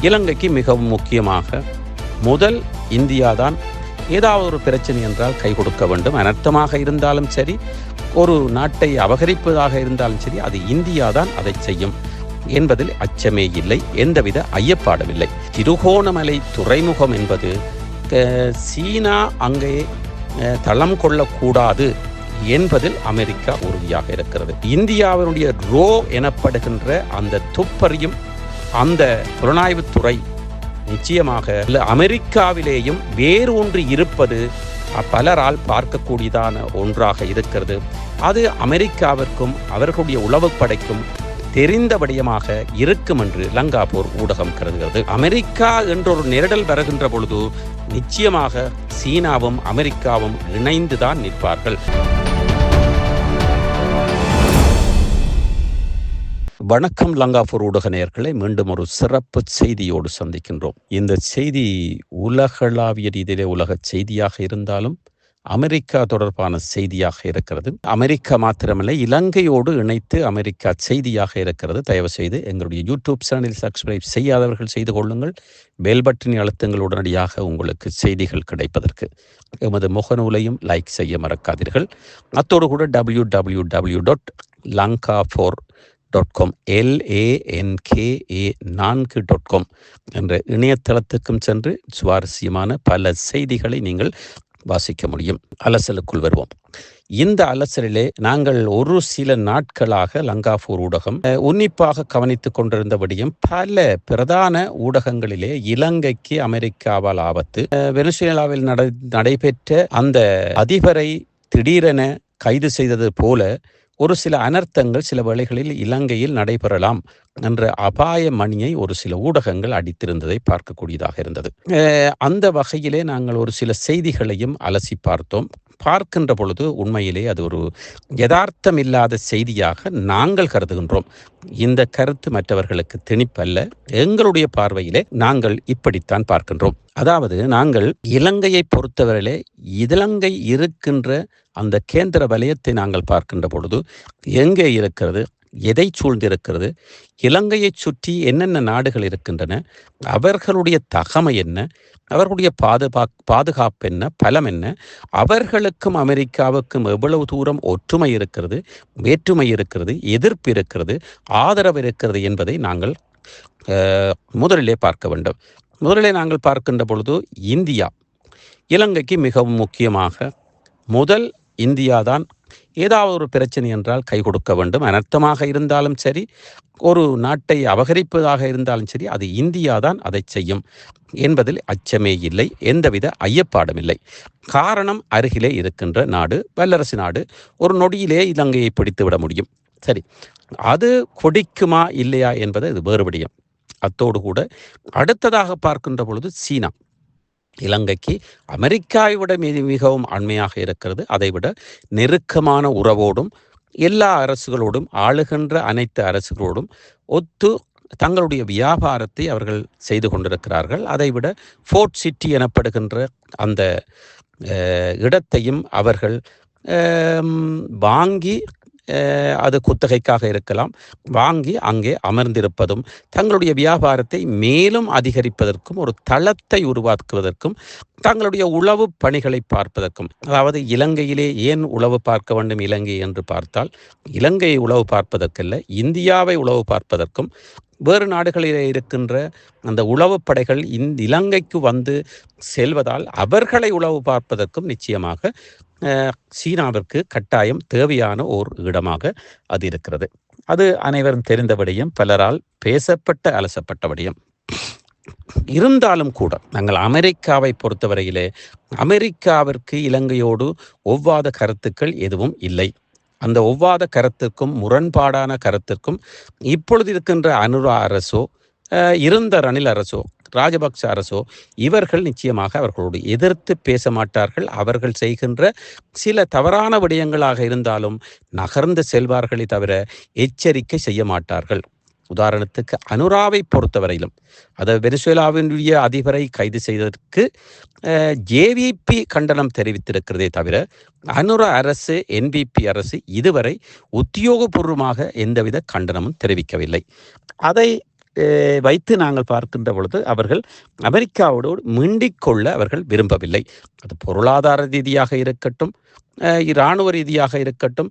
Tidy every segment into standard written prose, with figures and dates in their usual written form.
இலங்கைக்கு மிகவும் முக்கியமாக முதல் இந்தியாதான் ஏதாவது ஒரு பிரச்சனை என்றால் கை கொடுக்க வேண்டும். அனர்த்தமாக இருந்தாலும் சரி, ஒரு நாட்டை அபகரிப்பதாக இருந்தாலும் சரி, அது இந்தியாதான் அதை செய்யும் என்பதில் அச்சமே இல்லை, எந்தவித ஐயப்பாடும் இல்லை. திருகோணமலை துறைமுகம் என்பது சீனா அங்கே தளம் கொள்ளக்கூடாது என்பதில் அமெரிக்கா உறுதியாக இருக்கிறது. இந்தியாவினுடைய ரோ எனப்படுகின்ற அந்த துப்பறியும் அந்த புலனாய்வுத்துறை நிச்சயமாக அமெரிக்காவிலேயும் வேறு ஒன்று இருப்பது பலரால் பார்க்கக்கூடியதான ஒன்றாக இருக்கிறது. அது அமெரிக்காவிற்கும் அவர்களுடைய உளவுப்படைக்கும் தெரிந்த விடயமாக இருக்கும் என்று லங்காபூர் ஊடகம் கருதுகிறது. அமெரிக்கா என்றொரு நெருடல் வருகின்ற பொழுது நிச்சயமாக சீனாவும் அமெரிக்காவும் இணைந்துதான் நிற்பார்கள். வணக்கம் லங்காபூர் ஊடக நேயர்களை மீண்டும் ஒரு சிறப்பு செய்தியோடு சந்திக்கின்றோம். இந்த செய்தி உலகளாவிய ரீதியிலே உலக செய்தியாக இருந்தாலும் அமெரிக்கா தொடர்பான செய்தியாக இருக்கிறது. அமெரிக்கா மாத்திரமல்ல, இலங்கையோடு இணைத்து அமெரிக்கா செய்தியாக இருக்கிறது. தயவு செய்து எங்களுடைய யூடியூப் சேனலில் சப்ஸ்கிரைப் செய்யாதவர்கள் செய்து கொள்ளுங்கள். பெல் பட்டனை அழுத்துங்கள், உடனடியாக உங்களுக்கு செய்திகள் கிடைப்பதற்கு. எமது முகநூலையும் லைக் செய்ய மறக்காதீர்கள். அத்தோடு கூட www.lanka4.com LANKA4.com என்ற இணையதளத்துக்கும் சென்று சுவாரஸ்யமான பல செய்திகளை நீங்கள் வாசிக்க முடியும். அலசலுக்குள் வருவோம். இந்த அலசலிலே நாங்கள் ஒரு சில நாட்களாக லங்காபூர் ஊடகம் உன்னிப்பாக கவனித்துக் கொண்டிருந்தபடியும் பல பிரதான ஊடகங்களிலே இலங்கைக்கு அமெரிக்காவால் ஆபத்து, வெனிசுவேலாவில் நடைபெற்ற அந்த அதிபரை திடீரென கைது செய்தது போல ஒரு சில அனர்த்தங்கள் சில வேளைகளில் இலங்கையில் நடைபெறலாம் என்ற அபாய மணியை ஒரு சில ஊடகங்கள் அடித்திருந்ததை பார்க்கக்கூடியதாக இருந்தது. அந்த வகையிலே நாங்கள் ஒரு சில செய்திகளையும் அலசி பார்த்தோம். பார்க்கின்ற பொழுது உண்மையிலே அது ஒரு யதார்த்தம் இல்லாத செய்தியாக நாங்கள் கருதுகின்றோம். இந்த கருத்து மற்றவர்களுக்கு திணிப்பல்ல, எங்களுடைய பார்வையிலே நாங்கள் இப்படித்தான் பார்க்கின்றோம். அதாவது நாங்கள் இலங்கையை பொறுத்தவரையிலே இலங்கை இருக்கின்ற அந்த கேந்திர வலயத்தை நாங்கள் பார்க்கின்ற பொழுது எங்கே இருக்கிறது, எதை சூழ்ந்திருக்கிறது, இலங்கையை சுற்றி என்னென்ன நாடுகள் இருக்கின்றன, அவர்களுடைய தகமை என்ன, அவர்களுடைய பாதுகாப்பு என்ன, பலம் என்ன, அவர்களுக்கும் அமெரிக்காவுக்கும் எவ்வளவு தூரம் ஒற்றுமை இருக்கிறது, வேற்றுமை இருக்கிறது, எதிர்ப்பு இருக்கிறது, ஆதரவு இருக்கிறது என்பதை நாங்கள் முதலிலே பார்க்க வேண்டும். முதலிலே நாங்கள் பார்க்கின்ற பொழுது இந்தியா இலங்கைக்கு மிகவும் முக்கியமாக முதல் இந்தியாதான் ஏதாவது ஒரு பிரச்சனை என்றால் கை கொடுக்க வேண்டும். அனர்த்தமாக இருந்தாலும் சரி, ஒரு நாட்டை அபகரிப்பதாக இருந்தாலும் சரி, அது இந்தியாதான் அதை செய்யும் என்பதில் அச்சமே இல்லை, எந்தவித ஐயப்பாடும் இல்லை. காரணம், அருகிலே இருக்கின்ற நாடு, வல்லரசு நாடு. ஒரு நொடியிலே இலங்கையை பிடித்து விட முடியும். சரி, அது கொடிக்குமா இல்லையா என்பது இது வேறு விடயம். அத்தோடு கூட அடுத்ததாக பார்க்கின்ற பொழுது சீனா இலங்கைக்கு அமெரிக்காவை விட மிகவும் அண்மையாக இருக்கிறது. அதைவிட நெருக்கமான உறவோடும் எல்லா அரசுகளோடும், ஆளுகின்ற அனைத்து அரசுகளோடும் ஒத்து தங்களுடைய வியாபாரத்தை அவர்கள் செய்து கொண்டிருக்கிறார்கள். அதைவிட ஃபோர்ட் சிட்டி எனப்படுகின்ற அந்த இடத்தையும் அவர்கள் வாங்கி, அது குத்தகைக்காக இருக்கலாம், வாங்கி அங்கே அமர்ந்திருப்பதும் தங்களுடைய வியாபாரத்தை மேலும் அதிகரிப்பதற்கும், ஒரு தளத்தை உருவாக்குவதற்கும், தங்களுடைய உளவு பணிகளை பார்ப்பதற்கும். அதாவது இலங்கையிலே ஏன் உளவு பார்க்க வேண்டும் இலங்கை என்று பார்த்தால், இலங்கையை உளவு பார்ப்பதற்கல்ல, இந்தியாவை உளவு பார்ப்பதற்கும், வேறு நாடுகளிலே இருக்கின்ற அந்த உளவு படைகள் இலங்கைக்கு வந்து செல்வதால் அவர்களை உளவு பார்ப்பதற்கும் நிச்சயமாக சீனாவிற்கு கட்டாயம் தேவையான ஓர் இடமாக அது இருக்கிறது. அது அனைவரும் தெரிந்தபடியும் பலரால் பேசப்பட்ட அலசப்பட்டபடியும் இருந்தாலும் கூட நாங்கள் அமெரிக்காவை பொறுத்தவரையிலே அமெரிக்காவிற்கு இலங்கையோடு ஒவ்வாத கருத்துக்கள் எதுவும் இல்லை. அந்த ஒவ்வாத கருத்திற்கும் முரண்பாடான கருத்திற்கும் இப்பொழுது இருக்கின்ற அனுரா அரசோ, இருந்த ரணில் அரசோ, ராஜபக்ச அரசோ, இவர்கள் நிச்சயமாக அவர்களோடு எதிர்த்து பேச மாட்டார்கள். அவர்கள் செய்கின்ற சில தவறான விடயங்களாக இருந்தாலும் நகர்ந்து செல்வார்களே தவிர எச்சரிக்கை செய்ய மாட்டார்கள். உதாரணத்துக்கு அனுராவை பொறுத்தவரையிலும், அதாவது வெனிசுவேலாவினுடைய அதிபரை கைது செய்ததற்கு ஜேவிபி கண்டனம் தெரிவித்திருக்கிறதே தவிர அனுரா அரசு, என்பிபி அரசு இதுவரை உத்தியோகபூர்வமாக எந்தவித கண்டனமும் தெரிவிக்கவில்லை. அதை வைத்து நாங்கள் பார்க்கின்ற பொழுது அவர்கள் அமெரிக்காவோடு மிண்டிக்கொள்ள அவர்கள் விரும்பவில்லை. அது பொருளாதார ரீதியாக இருக்கட்டும், இராணுவ ரீதியாக இருக்கட்டும்,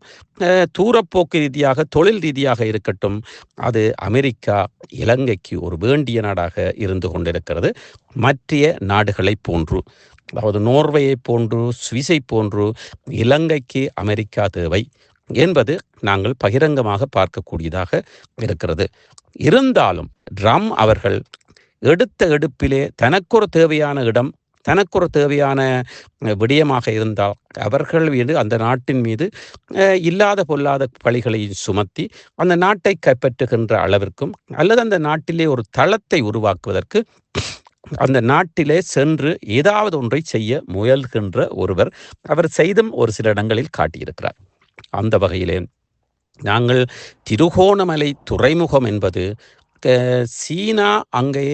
தூரப்போக்கு ரீதியாக, தொழில் ரீதியாக இருக்கட்டும், அது அமெரிக்கா இலங்கைக்கு ஒரு வேண்டிய நாடாக இருந்து கொண்டிருக்கிறது. மற்ற நாடுகளைப் போன்று, அதாவது நோர்வேயை போன்று, சுவிஸை போன்று இலங்கைக்கு அமெரிக்கா தேவை என்பது நாங்கள் பகிரங்கமாக பார்க்கக்கூடியதாக இருக்கிறது. இருந்தாலும் ட்ரம் அவர்கள் எடுத்த எடுப்பிலே தனக்கொரு தேவையான இடம், தனக்கொரு தேவையான விடயமாக இருந்தால் அவர்கள் மீது, அந்த நாட்டின் மீது இல்லாத பொல்லாத பழிகளை சுமத்தி அந்த நாட்டை கைப்பற்றுகின்ற அளவிற்கும், அல்லது அந்த நாட்டிலே ஒரு தளத்தை உருவாக்குவதற்கு அந்த நாட்டிலே சென்று ஏதாவது ஒன்றை செய்ய முயல்கின்ற ஒருவர், அவர் செய்தும் ஒரு சில இடங்களில் காட்டியிருக்கிறார். அந்த வகையிலே நாங்கள் திருகோணமலை துறைமுகம் என்பது சீனா அங்கே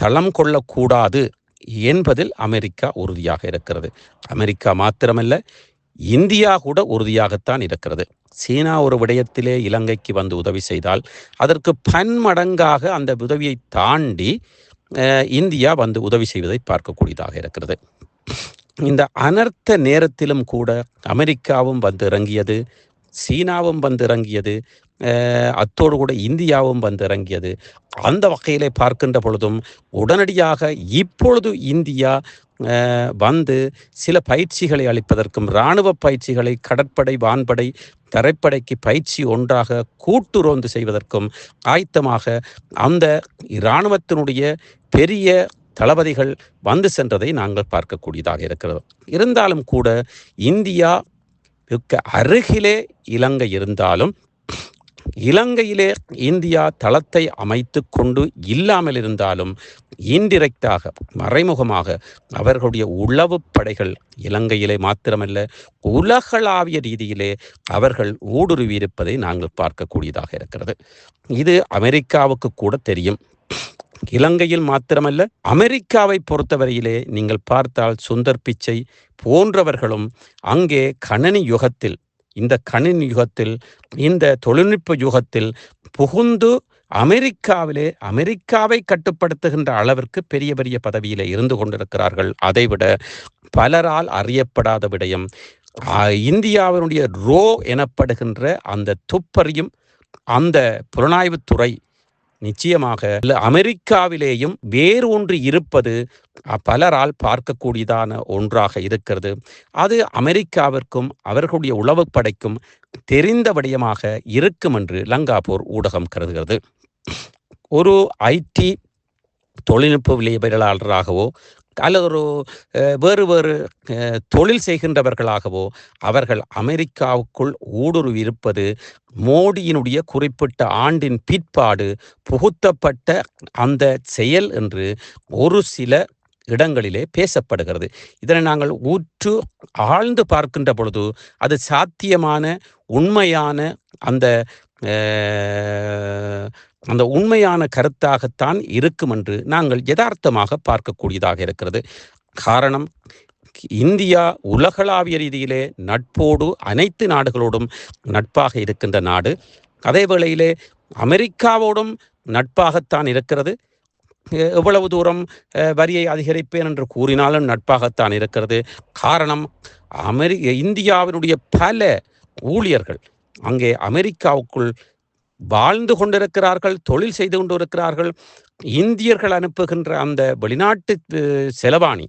தளம் கொள்ளக்கூடாது என்பதில் அமெரிக்கா உறுதியாக இருக்கிறது. அமெரிக்கா மாத்திரமல்ல, இந்தியா கூட உறுதியாகத்தான் இருக்கிறது. சீனா ஒரு விடயத்திலே இலங்கைக்கு வந்து உதவி செய்தால் அதற்கு பன்மடங்காக அந்த உதவியை தாண்டி இந்தியா வந்து உதவி செய்வதை பார்க்கக்கூடியதாக இருக்கிறது. இந்த அனர்த்த நேரத்திலும் கூட அமெரிக்காவும் வந்து இறங்கியது, சீனாவும் வந்து இறங்கியது, அத்தோடு கூட இந்தியாவும் வந்து இறங்கியது. அந்த வகையிலே பார்க்கின்ற பொழுதும் உடனடியாக இப்பொழுது இந்தியா வந்து சில பயிற்சிகளை அளிப்பதற்கும், இராணுவ பயிற்சிகளை கடற்படை, வான்படை, தரைப்படைக்கு பயிற்சி ஒன்றாக கூட்டுறவு செய்வதற்கும் ஆயத்தமாக அந்த இராணுவத்தினுடைய பெரிய தளபதிகள் வந்து சென்றதை நாங்கள் பார்க்கக்கூடியதாக இருக்கிறது. இருந்தாலும் கூட இந்தியாவுக்கு அருகிலே இலங்கை இருந்தாலும், இலங்கையிலே இந்தியா தளத்தை அமைத்து கொண்டு இல்லாமல் இருந்தாலும், இன்டிரெக்டாக, மறைமுகமாக அவர்களுடைய உளவு படைகள் இலங்கையிலே மாத்திரமல்ல உலகளாவிய ரீதியிலே அவர்கள் ஊடுருவி இருப்பதை நாங்கள் பார்க்கக்கூடியதாக இருக்கிறது. இது அமெரிக்காவுக்கு கூட தெரியும். இலங்கையில் மாத்திரமல்ல, அமெரிக்காவை பொறுத்தவரையிலே நீங்கள் பார்த்தால் சுந்தர் பிச்சை போன்றவர்களும் அங்கே கணினி யுகத்தில், இந்த கணினி யுகத்தில், இந்த தொழில்நுட்ப யுகத்தில் புகுந்து அமெரிக்காவை கட்டுப்படுத்துகின்ற அளவிற்கு பெரிய பெரிய பதவியிலே இருந்து கொண்டிருக்கிறார்கள். அதைவிட பலரால் அறியப்படாத விடயம், இந்தியாவினுடைய ரோ எனப்படுகின்ற அந்த துப்பறியும் அந்த புலனாய்வுத்துறை நிச்சயமாக அமெரிக்காவிலேயும் வேறு ஒன்று இருப்பது பலரால் பார்க்கக்கூடியதான ஒன்றாக இருக்கிறது. அது அமெரிக்காவிற்கும் அவர்களுடைய உளவுப்படைக்கும் தெரிந்த விடயமாக இருக்கும் என்று லங்காபூர் ஊடகம் கருதுகிறது. ஒரு ஐடி தொழில்நுட்ப விளையாளராகவோ அல்லது ஒரு வேறு தொழில் செய்கின்றவர்களாகவோ அவர்கள் அமெரிக்காவுக்குள் ஊடுருவி இருப்பது மோடியினுடைய குறிப்பிட்ட ஆண்டின் பிற்பாடு புகுத்தப்பட்ட அந்த செயல் என்று ஒரு சில இடங்களிலே பேசப்படுகிறது. இதனை நாங்கள் ஊற்று ஆழ்ந்து பார்க்கின்ற பொழுது அது சாத்தியமான உண்மையான அந்த உண்மையான கருத்தாகத்தான் இருக்கும் என்று நாங்கள் யதார்த்தமாக பார்க்கக்கூடியதாக இருக்கிறது. காரணம், இந்தியா உலகளாவிய ரீதியிலே நட்போடு அனைத்து நாடுகளோடும் நட்பாக இருக்கின்ற நாடு. அதே வேளையிலே அமெரிக்காவோடும் நட்பாகத்தான் இருக்கிறது. எவ்வளவு தூரம் வரியை அதிகரிப்பேன் என்று கூறினாலும் நட்பாகத்தான் இருக்கிறது. காரணம், இந்தியாவினுடைய பல ஊழியர்கள் அங்கே அமெரிக்காவுக்குள் வாழ்ந்து கொண்டிருக்கிறார்கள், தொழில் செய்து கொண்டிருக்கிறார்கள். இந்தியர்கள் அனுப்புகின்ற அந்த வெளிநாட்டு செலவாணி,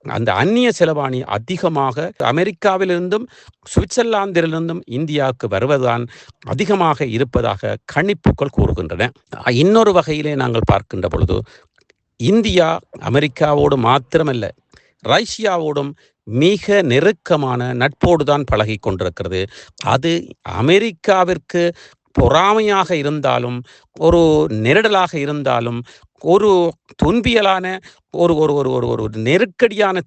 அந்த அந்நிய செலவாணி அதிகமாக அமெரிக்காவிலிருந்தும் சுவிட்சர்லாந்திலிருந்தும் இந்தியாவுக்கு வருவதுதான் அதிகமாக இருப்பதாக கணிப்புகள் கூறுகின்றன. இன்னொரு வகையிலே நாங்கள் பார்க்கின்ற பொழுது இந்தியா அமெரிக்காவோடு மாத்திரமல்ல, ரஷ்யாவோடும் மிக நெருக்கமான நட்போடு தான் பழகி கொண்டிருக்கிறது. அது அமெரிக்காவிற்கு பொறாமையாக இருந்தாலும், ஒரு நெருடலாக இருந்தாலும், ஒரு துன்பியலான ஒரு நெருக்கடியான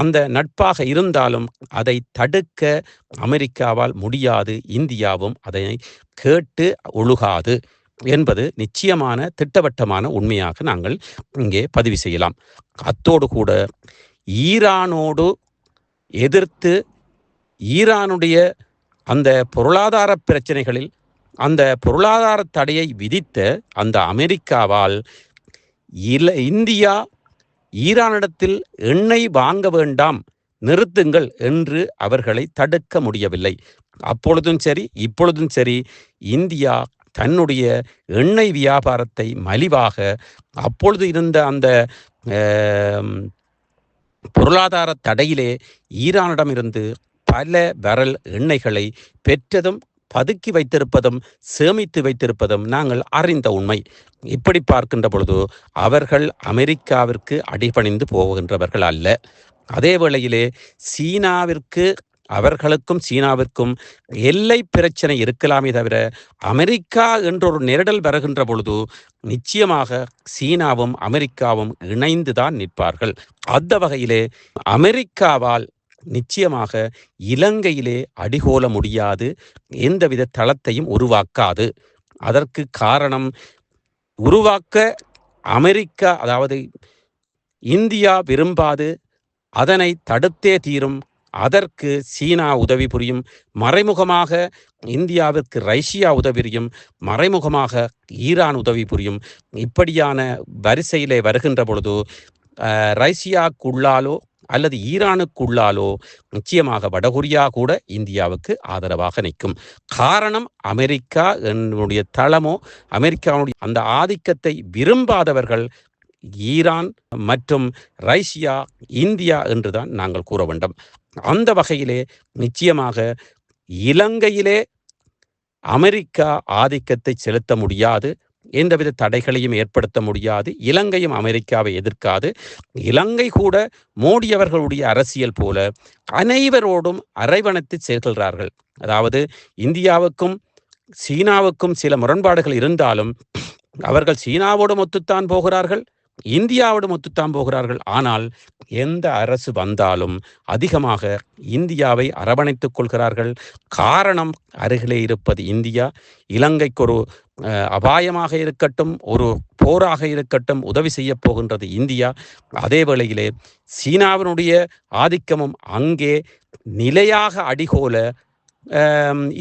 அந்த நட்பாக இருந்தாலும் அதை தடுக்க அமெரிக்காவால் முடியாது. இந்தியாவும் அதை கேட்டு ஒழுகாது என்பது நிச்சயமான திட்டவட்டமான உண்மையாக நாங்கள் இங்கே பதிவு செய்யலாம். அத்தோடு கூட ஈரானோடு எதிர்த்து ஈரானுடைய அந்த பொருளாதார பிரச்சனைகளில் அந்த பொருளாதார தடையை விதித்த அந்த அமெரிக்காவால் இந்தியா ஈரானிடத்தில் எண்ணெய் வாங்க வேண்டாம், நிறுத்துங்கள் என்று அவர்களை தடுக்க முடியவில்லை. அப்பொழுதும் சரி இப்பொழுதும் சரி இந்தியா தன்னுடைய எண்ணெய் வியாபாரத்தை மலிவாக அப்பொழுது இருந்த அந்த பொருளாதார தடையிலே ஈரானிடமிருந்து பல பேரல் எண்ணெய்களை பெற்றதும் பதுக்கி வைத்திருப்பதும் சேமித்து வைத்திருப்பதும் நாங்கள் அறிந்த உண்மை. இப்படி பார்க்கின்ற பொழுது அவர்கள் அமெரிக்காவிற்கு அடிபணிந்து போகின்றவர்கள் அல்ல. அதே வேளையிலே அவர்களுக்கும் சீனாவிற்கும் எல்லை பிரச்சனை இருக்கலாமே தவிர அமெரிக்கா என்றொரு நெருடல் வருகின்ற பொழுது நிச்சயமாக சீனாவும் அமெரிக்காவும் இணைந்துதான் நிற்பார்கள். அந்த வகையிலே அமெரிக்காவால் நிச்சயமாக இலங்கையிலே அடிகோல முடியாது, எந்தவித தளத்தையும் உருவாக்காது. அதற்கு காரணம், உருவாக்க அமெரிக்கா அதாவது இந்தியா விரும்பாது, அதனை தடுத்தே தீரும். அதற்கு சீனா உதவி புரியும், மறைமுகமாக இந்தியாவிற்கு ரஷ்யா உதவி புரியும், மறைமுகமாக ஈரான் உதவி புரியும். இப்படியான வரிசையிலே வருகின்ற பொழுது ரஷ்யாக்குள்ளாலோ அல்லது ஈரானுக்குள்ளாலோ நிச்சயமாக வடகொரியா கூட இந்தியாவுக்கு ஆதரவாக நிற்கும். காரணம், அமெரிக்கா என்னுடைய தளமோ அமெரிக்காவுடைய அந்த ஆதிக்கத்தை விரும்பாதவர்கள் ஈரான் மற்றும் ரஷ்யா, இந்தியா என்றுதான் நாங்கள் கூற வேண்டும். அந்த வகையிலே நிச்சயமாக இலங்கையிலே அமெரிக்கா ஆதிக்கத்தை செலுத்த முடியாது, எந்தவித தடைகளையும் ஏற்படுத்த முடியாது. இலங்கையும் அமெரிக்காவை எதிர்க்காது. இலங்கை கூட மோடி அவர்களுடைய அரசியல் போல அனைவரோடும் அரவணைத்து செல்கிறார்கள். அதாவது இந்தியாவுக்கும் சீனாவுக்கும் சில முரண்பாடுகள் இருந்தாலும் அவர்கள் சீனாவோடும் ஒத்துத்தான் போகிறார்கள், இந்தியாவோடும் ஒத்துத்தான் போகிறார்கள். ஆனால் எந்த அரசு வந்தாலும் அதிகமாக இந்தியாவை அரவணைத்துக் கொள்கிறார்கள். காரணம், அருகிலே இருப்பது இந்தியா. இலங்கைக்கு ஒரு அபாயமாக இருக்கட்டும், ஒரு போராக இருக்கட்டும், உதவி செய்ய போகின்றது இந்தியா. அதே வேளையிலே சீனாவினுடைய ஆதிக்கமும் அங்கே நிலையாக அடிகோல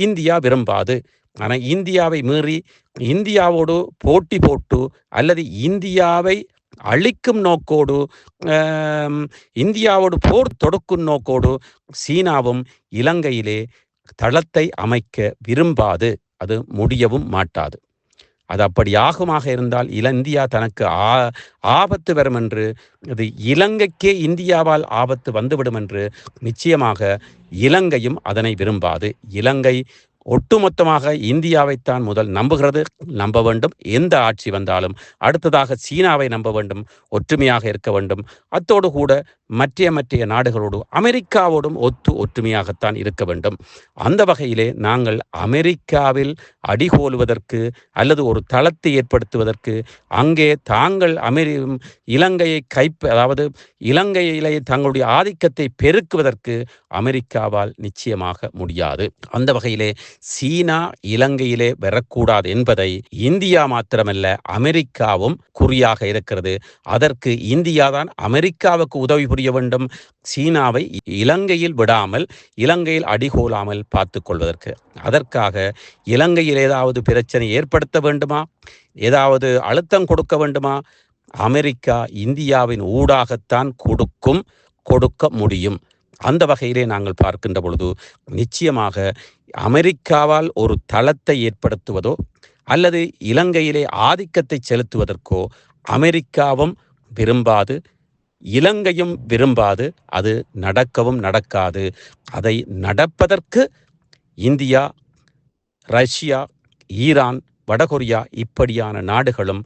இந்தியா விரும்பாது. ஆனால் இந்தியாவை மீறி இந்தியாவோடு போட்டி போட்டு அல்லது இந்தியாவை அழிக்கும் நோக்கோடு இந்தியாவோடு போர் தொடுக்கும் நோக்கோடு சீனாவும் இலங்கையிலே தளத்தை அமைக்க விரும்பாது. அது முடியவும் மாட்டாது. அது அப்படி ஆகுமாக இருந்தால் இந்தியா தனக்கு ஆபத்து வரும் என்று, இது இலங்கைக்கே இந்தியாவால் ஆபத்து வந்துவிடும் என்று நிச்சயமாக இலங்கையும் அதனை விரும்பாது. இலங்கை ஒட்டுமொத்தமாக இந்தியாவைத்தான் முதல் நம்புகிறது, நம்ப வேண்டும். எந்த ஆட்சி வந்தாலும் அடுத்ததாக சீனாவை நம்ப வேண்டும், ஒற்றுமையாக இருக்க வேண்டும். அத்தோடு கூட மற்ற நாடுகளோடு அமெரிக்காவோடும் ஒற்றுமையாகத்தான் இருக்க வேண்டும். அந்த வகையிலே நாங்கள் அமெரிக்காவில் அடிகோலுவதற்கு அல்லது ஒரு தளத்தை ஏற்படுத்துவதற்கு அங்கே தாங்கள் இலங்கையை அதாவது இலங்கையிலே தங்களுடைய ஆதிக்கத்தை பெருக்குவதற்கு அமெரிக்காவால் நிச்சயமாக முடியாது. அந்த வகையிலே சீனா இலங்கையிலே வரக்கூடாது என்பதை இந்தியா மாத்திரமல்ல அமெரிக்காவும் குறியாக இருக்கிறது. அதற்கு இந்தியா தான் அமெரிக்காவுக்கு உதவி புரிய வேண்டும், சீனாவை இலங்கையில் விடாமல் இலங்கையில் அடிகோலாமல் பார்த்து கொள்வதற்கு. அதற்காக இலங்கையில் ஏதாவது பிரச்சனை ஏற்படுத்த வேண்டுமா, ஏதாவது அழுத்தம் கொடுக்க வேண்டுமா, அமெரிக்கா இந்தியாவின் ஊடாகத்தான் கொடுக்க முடியும். அந்த வகையிலே நாங்கள் பார்க்கின்ற பொழுது நிச்சயமாக அமெரிக்காவால் ஒரு தளத்தை ஏற்படுத்துவதோ அல்லது இலங்கையிலே ஆதிக்கத்தை செலுத்துவதற்கோ அமெரிக்காவும் விரும்பாது, இலங்கையும் விரும்பாது. அது நடக்கவும் நடக்காது. அதை நடப்பதற்கு இந்தியா, ரஷ்யா, ஈரான், வடகொரியா இப்படியான நாடுகளும்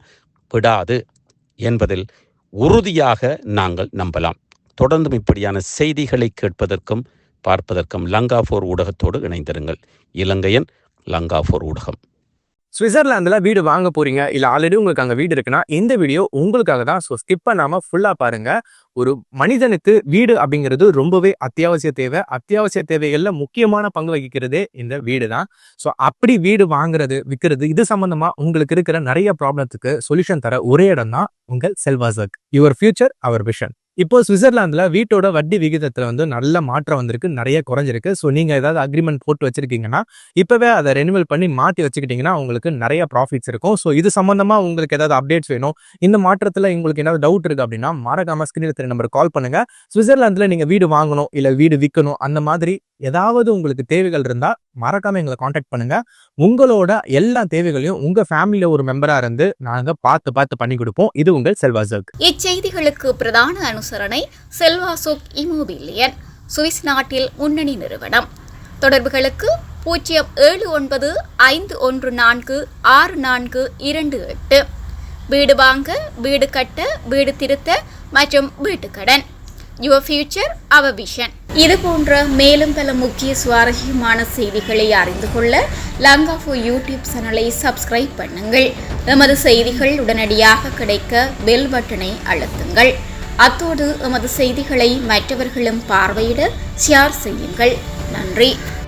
விடாது என்பதில் உறுதியாக நாங்கள் நம்பலாம். தொடர்ந்தும் இப்படியான செய்திகளை கேட்பதற்கும் பார்ப்பதற்கும் லங்கா4 ஊடகத்தோடு இணைந்திருங்கள். இலங்கையின் லங்கா4 ஊடகம். சுவிட்சர்லாந்துல வீடு வாங்க போறீங்க, இல்ல ஆல்ரெடி உங்களுக்கு அங்க வீடு இருக்குன்னா இந்த வீடியோ உங்களுக்காக தான். ஸோ ஸ்கிப் பண்ணாம ஃபுல்லா பாருங்க. ஒரு மனிதனுக்கு வீடு அப்படிங்கிறது ரொம்பவே அத்தியாவசிய தேவை. அத்தியாவசிய தேவைகள்ல முக்கியமான பங்கு வகிக்கிறதே இந்த வீடு தான். ஸோ அப்படி வீடு வாங்குறது, விற்கிறது, இது சம்பந்தமா உங்களுக்கு இருக்கிற நிறைய ப்ராப்ளத்துக்கு சொல்யூஷன் தர ஒரே இடம் தான் உங்கள் செல்வாசக். Your future our vision. இப்போ சுவிட்சர்லாந்துல வீட்டோட வட்டி விகிதத்துல வந்து நல்ல மாற்றம் வந்திருக்கு, நிறைய குறைஞ்சிருக்கு. ஸோ நீங்க ஏதாவது அக்ரிமெண்ட் போட்டு வச்சிருக்கீங்கன்னா இப்பவே அதை ரெனிவல் பண்ணி மாத்தி வச்சுக்கிட்டீங்கன்னா உங்களுக்கு நிறைய ப்ராஃபிட்ஸ் இருக்கும். ஸோ இது சம்பந்தமா உங்களுக்கு ஏதாவது அப்டேட்ஸ் வேணும், இந்த மாற்றத்துல உங்களுக்கு ஏதாவது டவுட் இருக்கு அப்படின்னா மறக்காம ஸ்கிரீன்ல தெரிய நம்பருக்கு கால் பண்ணுங்க. சுவிட்சர்லாந்துல நீங்க வீடு வாங்கணும் இல்ல வீடு விற்கணும், அந்த மாதிரி ஏதாவது உங்களுக்கு தேவைகள் இருந்தா மறக்காம எங்களை காண்டாக்ட் பண்ணுங்க. உங்களோட எல்லா தேவைகளையும் உங்க ஃபேமிலியில ஒரு மெம்பரா இருந்து நாங்க பார்த்து பண்ணி கொடுப்போம். இது உங்கள் செல்வாசோக். இச்செய்திகளுக்கு பிரதான அனுசரணை செல்வாசோக் இமோபிலியன், சுவிஸ் நாட்டில் முன்னணி நிறுவனம். தொடர்புகளுக்கு 07951464428. வீடு வாங்க, வீடு கட்ட, வீடு திருத்த மற்றும் வீட்டுக்கடன். Your future our vision. இது போன்ற மேலும் பல முக்கிய சுவாரஸ்யமான செய்திகளை அறிந்து கொள்ள லங்காஃபோ யூடியூப் சேனலை சப்ஸ்கிரைப் பண்ணுங்கள். எமது செய்திகள் உடனடியாக கிடைக்க பெல் பட்டனை அழுத்துங்கள். அத்தோடு எமது செய்திகளை மற்றவர்களும் பார்வையிட ஷேர் செய்யுங்கள். நன்றி.